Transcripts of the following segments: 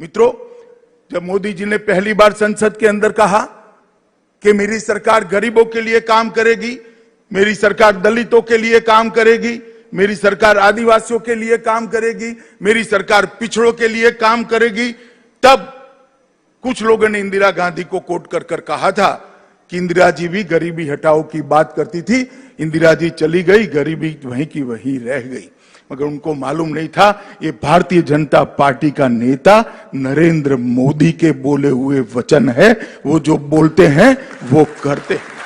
मित्रों, जब मोदी जी ने पहली बार संसद के अंदर कहा कि मेरी सरकार गरीबों के लिए काम करेगी, मेरी सरकार दलितों के लिए काम करेगी, मेरी सरकार आदिवासियों के लिए काम करेगी, मेरी सरकार पिछड़ों के लिए काम करेगी, तब कुछ लोगों ने इंदिरा गांधी को कोट कर कर कहा था कि इंदिरा जी भी गरीबी हटाओ की बात करती थी, इंदिरा जी चली गई, गरीबी वहीं की वहीं रह गई। मगर उनको मालूम नहीं था ये भारतीय जनता पार्टी का नेता नरेंद्र मोदी के बोले हुए वचन है, वो जो बोलते हैं वो करते हैं।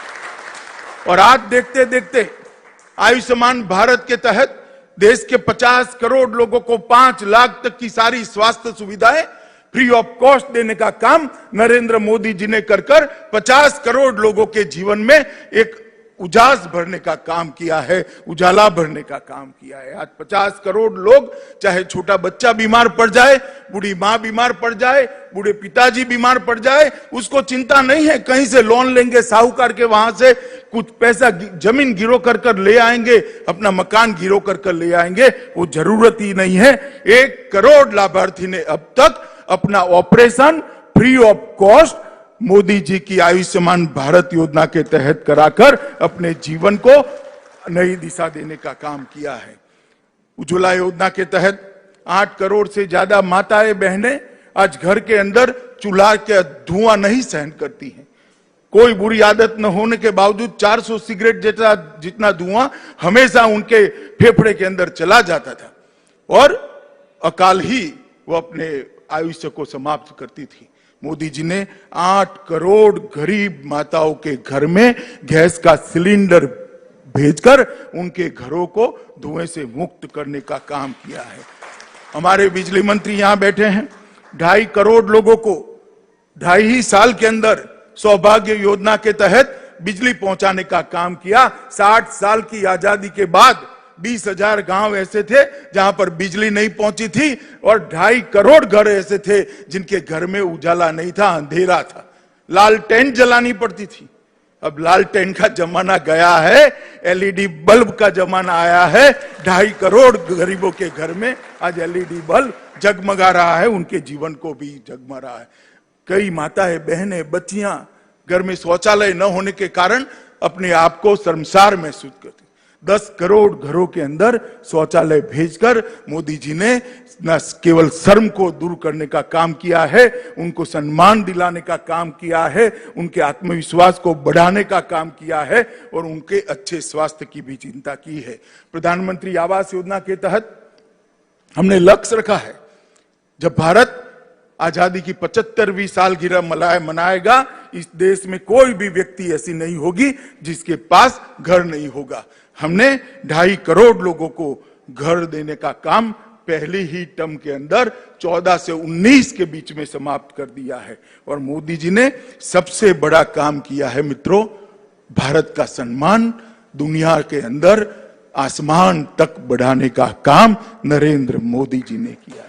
और आज देखते देखते आयुष्मान भारत के तहत देश के 50 करोड़ लोगों को 5 लाख तक की सारी स्वास्थ्य सुविधाएं फ्री ऑफ कॉस्ट देने का काम नरेंद्र मोदी जी ने कर 50 करोड़ लोगों के जीवन में एक उजास भरने का काम किया है, उजाला भरने का काम किया है। आज 50 करोड़ लोग, चाहे छोटा बच्चा बीमार पड़ जाए, बूढ़ी मां बीमार पड़ जाए, बूढ़े पिताजी बीमार पड़ जाए, उसको चिंता नहीं है कहीं से लोन लेंगे साहूकार के, वहां से कुछ पैसा जमीन गिरो कर कर ले आएंगे, अपना मकान गिरो कर कर ले आएंगे, वो जरूरत ही नहीं है। 1 करोड़ लाभार्थी ने अब तक अपना operation free of cost Modi ji की आयुष्मान भारत योजना के तहत कराकर अपने जीवन को नई दिशा देने का काम किया है। उज्ज्वला योजना के तहत 8 करोड़ से ज्यादा माताएं बहनें आज घर के अंदर चूल्हा के धुआं नहीं सहन करती हैं। कोई बुरी आदत न होने के बावजूद 400 सिगरेट जितना धुआं हमेशा उनके फेफड़े के अंदर चला जाता था और अकाल ही वो अपने आयुष्य को समाप्त करती थी। मोदी जी ने 8 करोड़ गरीब माताओं के घर में गैस का सिलेंडर भेजकर उनके घरों को धुएं से मुक्त करने का काम किया है। हमारे बिजली मंत्री यहां बैठे हैं, 2.5 करोड़ लोगों को 2.5 साल के अंदर सौभाग्य योजना के तहत बिजली पहुंचाने का काम किया। 60 साल की आजादी के बाद 20,000 गांव ऐसे थे जहां पर बिजली नहीं पहुंची थी और 2.5 करोड़ घर ऐसे थे जिनके घर में उजाला नहीं था, अंधेरा था, लालटेन जलानी पड़ती थी। अब लालटेन का जमाना गया है, एलईडी बल्ब का जमाना आया है। 2.5 करोड़ गरीबों के घर में आज एलईडी बल्ब जगमगा रहा है, उनके जीवन को भी जगमगा रहा है। कई माताएं बहनें बच्चियां घर में शौचालय न होने के कारण अपने आप को शर्मसार महसूस करती। 10 करोड़ घरों के अंदर शौचालय भेजकर मोदी जी ने न केवल शर्म को दूर करने का काम किया है, उनको सम्मान दिलाने का काम किया है, उनके आत्मविश्वास को बढ़ाने का काम किया है और उनके अच्छे स्वास्थ्य की भी चिंता की है। प्रधानमंत्री आवास योजना के तहत हमने लक्ष्य रखा है, जब भारत आजादी की 75वीं सालगिरह मनाएगा, इस देश में कोई भी व्यक्ति ऐसी नहीं होगी जिसके पास घर नहीं होगा। हमने 2.5 करोड़ लोगों को घर देने का काम पहली ही टर्म के अंदर 14 से 19 के बीच में समाप्त कर दिया है। और मोदी जी ने सबसे बड़ा काम किया है मित्रों, भारत का सम्मान दुनिया के अंदर आसमान तक बढ़ाने का काम नरेंद्र मोदी जी ने किया।